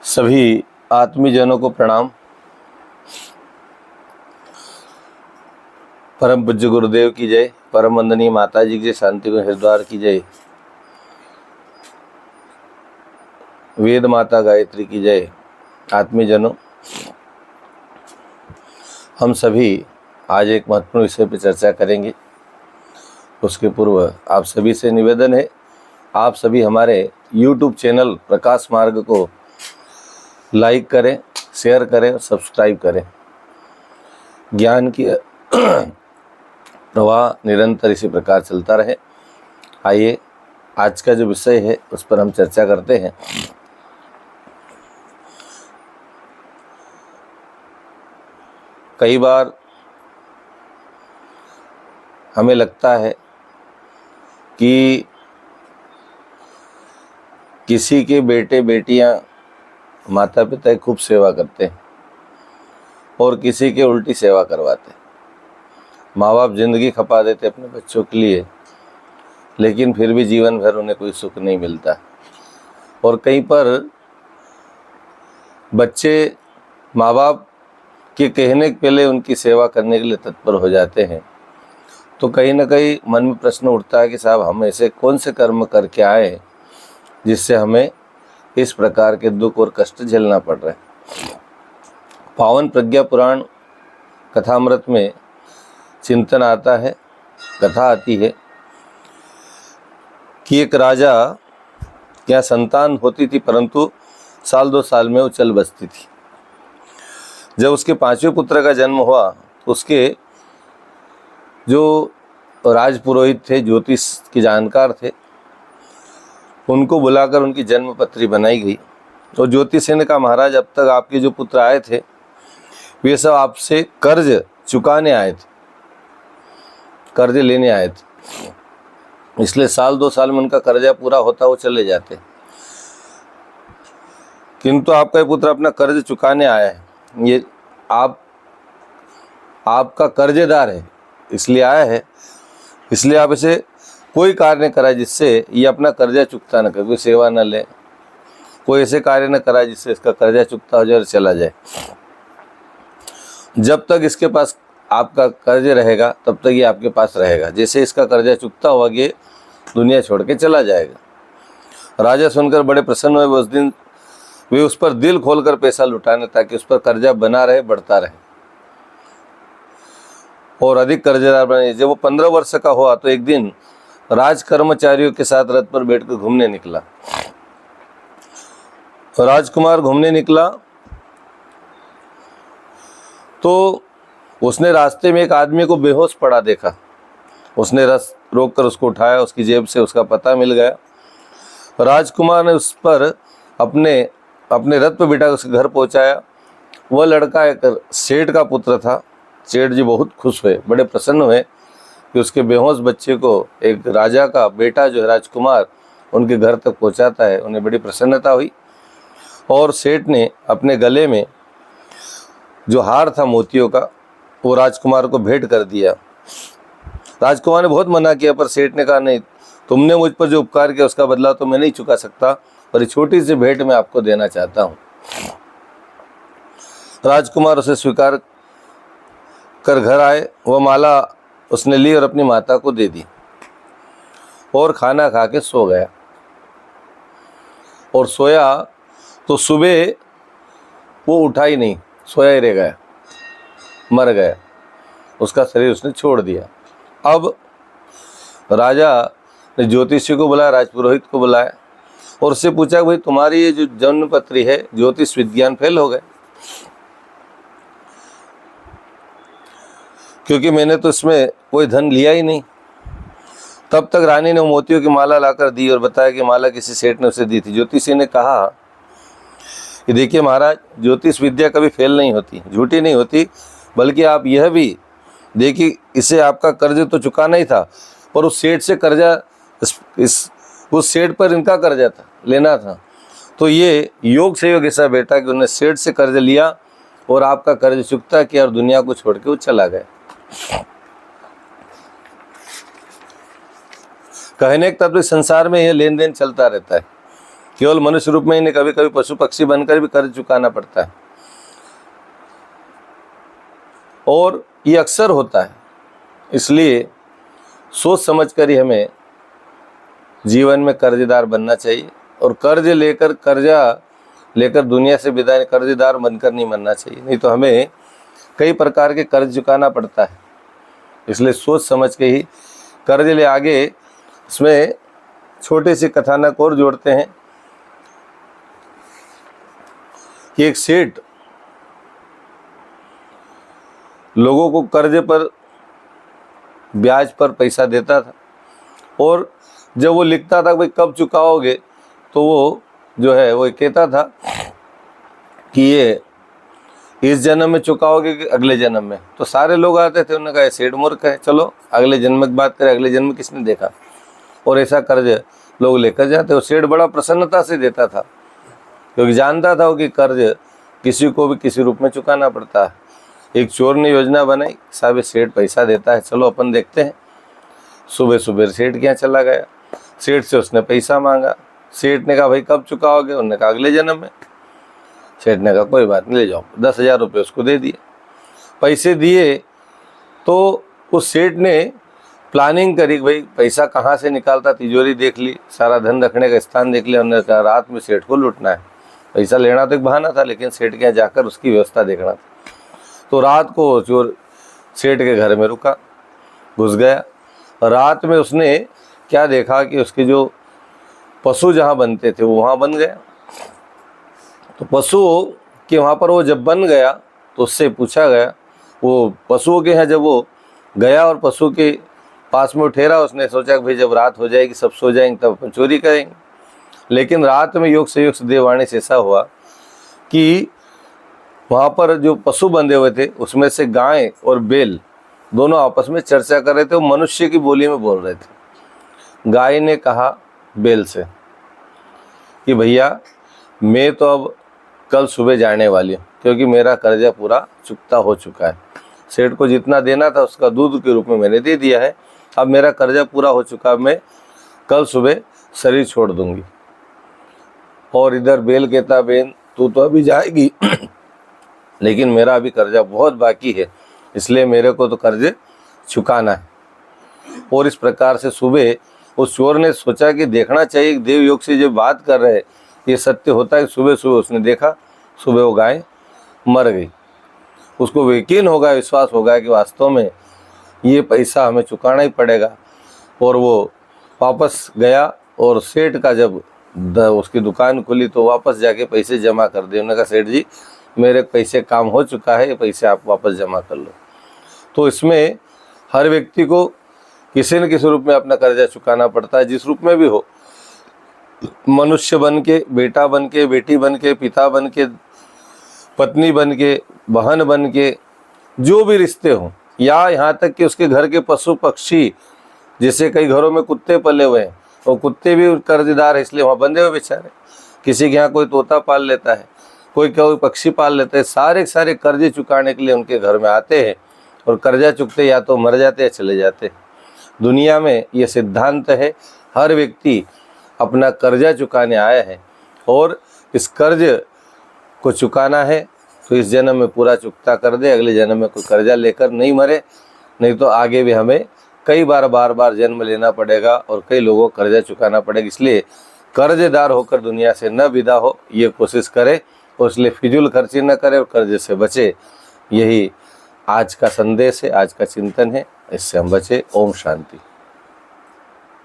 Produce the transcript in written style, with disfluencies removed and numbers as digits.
सभी आत्मीजनों को प्रणाम। परम पूज्य गुरुदेव की जय, परम वंदनीय माता जी की जय, शांति हरिद्वार की जय, वेद माता गायत्री की जय। आत्मीजनों, हम सभी आज एक महत्वपूर्ण विषय पर चर्चा करेंगे। उसके पूर्व आप सभी से निवेदन है, आप सभी हमारे YouTube चैनल प्रकाश मार्ग को लाइक करें, शेयर करें और सब्सक्राइब करें। ज्ञान की प्रवाह निरंतर इसी प्रकार चलता रहे। आइए आज का जो विषय है उस पर हम चर्चा करते हैं। कई बार हमें लगता है कि किसी के बेटे बेटियां माता पिता की खूब सेवा करते हैं और किसी के उल्टी सेवा करवाते हैं। माँ बाप जिंदगी खपा देते अपने बच्चों के लिए, लेकिन फिर भी जीवन भर उन्हें कोई सुख नहीं मिलता। और कहीं पर बच्चे माँ बाप के कहने के पहले उनकी सेवा करने के लिए तत्पर हो जाते हैं। तो कहीं ना कहीं मन में प्रश्न उठता है कि साहब, हम ऐसे कौन से कर्म करके आए जिससे हमें इस प्रकार के दुख और कष्ट झेलना पड़ रहा है। पावन प्रज्ञा पुराण कथामृत में चिंतन आता है, कथा आती है कि एक राजा क्या संतान होती थी, परंतु साल 2 साल में वो चल बसती थी। जब उसके 5वें पुत्र का जन्म हुआ तो उसके जो राजपुरोहित थे, ज्योतिष के जानकार थे, उनको बुलाकर उनकी जन्म पत्री बनाई गई। और ज्योतिष ने कहा, महाराज, अब तक आपके जो पुत्र आए थे वे सब आपसे कर्ज चुकाने आए थे, कर्ज लेने आए थे, इसलिए साल 2 साल में उनका कर्जा पूरा होता वो चले जाते। किंतु आपका ये पुत्र अपना कर्ज चुकाने आया है, ये आपका कर्जेदार है, इसलिए आया है। इसलिए आप इसे कोई कार्य न कराए जिससे ये अपना कर्जा चुकता न करे, कोई सेवा न ले, कोई ऐसे कार्य न कराए जिससे इसका कर्जा चुकता हो जाए और चला जाए। जब तक इसके पास आपका कर्ज रहेगा तब तक ये आपके पास रहेगा। जैसे इसका कर्जा चुकता हुआ ये दुनिया छोड़ के चला जाएगा। राजा सुनकर बड़े प्रसन्न हुए। उस दिन वे उस पर दिल खोलकर पैसा लुटाने, ताकि उस पर कर्जा बना रहे, बढ़ता रहे और अधिक कर्जेदार बने। जब वो 15 वर्ष का हुआ तो एक दिन राज कर्मचारियों के साथ रथ पर बैठकर घूमने निकला। राजकुमार घूमने निकला तो उसने रास्ते में एक आदमी को बेहोश पड़ा देखा। उसने रथ रोककर उसको उठाया, उसकी जेब से उसका पता मिल गया। राजकुमार ने उस पर अपने रथ पर बिठा उसके घर पहुंचाया। वह लड़का एक सेठ का पुत्र था। सेठ जी बहुत खुश हुए, बड़े प्रसन्न हुए कि उसके बेहोश बच्चे को एक राजा का बेटा जो है राजकुमार उनके घर तक पहुंचाता है। उन्हें बड़ी प्रसन्नता हुई और सेठ ने अपने गले में जो हार था मोतियों का वो राजकुमार को भेंट कर दिया। राजकुमार ने बहुत मना किया, पर सेठ ने कहा, नहीं, तुमने मुझ पर जो उपकार किया उसका बदला तो मैं नहीं चुका सकता, पर ये छोटी सी भेंट मैं आपको देना चाहता हूँ। राजकुमार उसे स्वीकार कर घर आए। वह माला उसने ली और अपनी माता को दे दी और खाना खा के सो गया। और सोया तो सुबह वो उठा ही नहीं, सोया ही रह गया, मर गया। उसका शरीर उसने छोड़ दिया। अब राजा ने ज्योतिषी को बुलाया, राजपुरोहित को बुलाया और उससे पूछा, भाई तुम्हारी ये जो जन्म पत्री है ज्योतिष विज्ञान फेल हो गए, क्योंकि मैंने तो इसमें कोई धन लिया ही नहीं। तब तक रानी ने मोतियों की माला लाकर दी और बताया कि माला किसी सेठ ने उसे दी थी। ज्योतिषी ने कहा कि देखिए महाराज, ज्योतिष विद्या कभी फेल नहीं होती, झूठी नहीं होती, बल्कि आप यह भी देखिए, इसे आपका कर्ज तो चुकाना ही था, पर उस सेठ से कर्जा उस सेठ पर इनका कर्जा था, लेना था। तो ये योग से योग ऐसा बेटा कि उन्होंने सेठ से कर्ज लिया और आपका कर्ज चुकता किया और दुनिया को छोड़ के वो चला गया। कहने का तात्पर्य, संसार में यह लेन देन चलता रहता है। केवल मनुष्य रूप में ही नहीं, कभी कभी पशु पक्षी बनकर भी कर्ज चुकाना पड़ता है। और ये अक्सर होता है, इसलिए सोच समझकर ही हमें जीवन में कर्जदार बनना चाहिए। और कर्जा लेकर दुनिया से विदा, कर्जदार बनकर नहीं मरना चाहिए, नहीं तो हमें कई प्रकार के कर्ज चुकाना पड़ता है। इसलिए सोच समझ के ही कर्ज ले। आगे इसमें छोटे से कथानक और जोड़ते हैं कि एक सेठ लोगों को कर्ज पर ब्याज पर पैसा देता था, और जब वो लिखता था भाई कब चुकाओगे, तो वो जो है वो कहता था कि ये इस जन्म में चुकाओगे कि अगले जन्म में। तो सारे लोग आते थे, उन्होंने कहा सेठ मूर्ख है, चलो अगले जन्म की बात करें, अगले जन्म में किसने देखा। और ऐसा कर्ज लोग लेकर जाते। और सेठ बड़ा प्रसन्नता से देता था, क्योंकि जानता था कि कर्ज किसी को भी किसी रूप में चुकाना पड़ता है। एक चोर ने योजना बनाई, साहब सेठ पैसा देता है, चलो अपन देखते हैं। सुबह सुबह सेठ के यहाँ चला गया, सेठ से उसने पैसा मांगा। सेठ ने कहा भाई कब चुकाओगे, उन्होंने कहा अगले जन्म में। सेठ ने कहा कोई बात नहीं, ले जाओ। 10,000 रुपये उसको दे दिए। पैसे दिए तो उस सेठ ने प्लानिंग करी, भाई पैसा कहाँ से निकालता, तिजोरी देख ली, सारा धन रखने का स्थान देख लिया। उन्होंने कहा रात में सेठ को लूटना है। पैसा लेना तो एक बहाना था, लेकिन सेठ के यहाँ जाकर उसकी व्यवस्था देखना था। तो रात को चोर सेठ के घर में रुका, घुस गया। रात में उसने क्या देखा कि उसके जो पशु जहाँ बनते थे वो वहाँ बन गया। तो पशुओं के वहाँ पर वो जब बन गया तो उससे पूछा गया, वो पशुओं के यहाँ जब वो गया और पशु के पास में ठहरा, उसने सोचा कि भाई जब रात हो जाएगी सब सो जाएंगे तब अपन चोरी करेंगे। लेकिन रात में योग से देववाणी से ऐसा हुआ कि वहाँ पर जो पशु बंधे हुए थे उसमें से गाय और बैल दोनों आपस में चर्चा कर रहे थे। वो मनुष्य की बोली में बोल रहे थे। गाय ने कहा बैल से कि भैया मैं तो अब कल सुबह जाने वाली हूँ, क्योंकि मेरा कर्जा पूरा चुकता हो चुका है। सेठ को जितना देना था उसका दूध के रूप में मैंने दे दिया है। अब मेरा कर्जा पूरा हो चुका है, मैं कल सुबह शरीर छोड़ दूंगी। और इधर बैल कहता बेन तू तो अभी जाएगी लेकिन मेरा अभी कर्जा बहुत बाकी है, इसलिए मेरे को तो कर्ज चुकाना है। और इस प्रकार से सुबह उस चोर ने सोचा कि देखना चाहिए, देव योग से जब बात कर रहे ये सत्य होता है। सुबह सुबह उसने देखा, सुबह वो गाय मर गई। उसको यकीन होगा, विश्वास होगा कि वास्तव में ये पैसा हमें चुकाना ही पड़ेगा। और वो वापस गया और सेठ का जब उसकी दुकान खुली तो वापस जाके पैसे जमा कर दिए। उन्होंने कहा सेठ जी मेरे पैसे काम हो चुका है, ये पैसे आप वापस जमा कर लो। तो इसमें हर व्यक्ति को किसी न किसी रूप में अपना कर्जा चुकाना पड़ता है, जिस रूप में भी हो। मनुष्य बन के, बेटा बन के, बेटी बन के, पिता बन के, पत्नी बन के, बहन बन के, जो भी रिश्ते हों, या यहाँ तक कि उसके घर के पशु पक्षी, जैसे कई घरों में कुत्ते पले हुए हैं, वो कुत्ते भी कर्जदार है, इसलिए वहाँ बंधे हुए बेचारे। किसी के यहाँ कोई तोता पाल लेता है, कोई पक्षी पाल लेता है। सारे कर्जे चुकाने के लिए उनके घर में आते हैं, और कर्जा चुकते या तो मर जाते या चले जाते। दुनिया में ये सिद्धांत है, हर व्यक्ति अपना कर्जा चुकाने आया है, और इस कर्ज को चुकाना है तो इस जन्म में पूरा चुकता कर दे, अगले जन्म में कोई कर्जा लेकर नहीं मरे, नहीं तो आगे भी हमें कई बार जन्म लेना पड़ेगा और कई लोगों को कर्जा चुकाना पड़ेगा। इसलिए कर्जदार होकर दुनिया से न विदा हो, ये कोशिश करे, और इसलिए फिजूल खर्ची न करे और कर्जे से बचे। यही आज का संदेश है, आज का चिंतन है, इससे हम बचे। ओम शांति।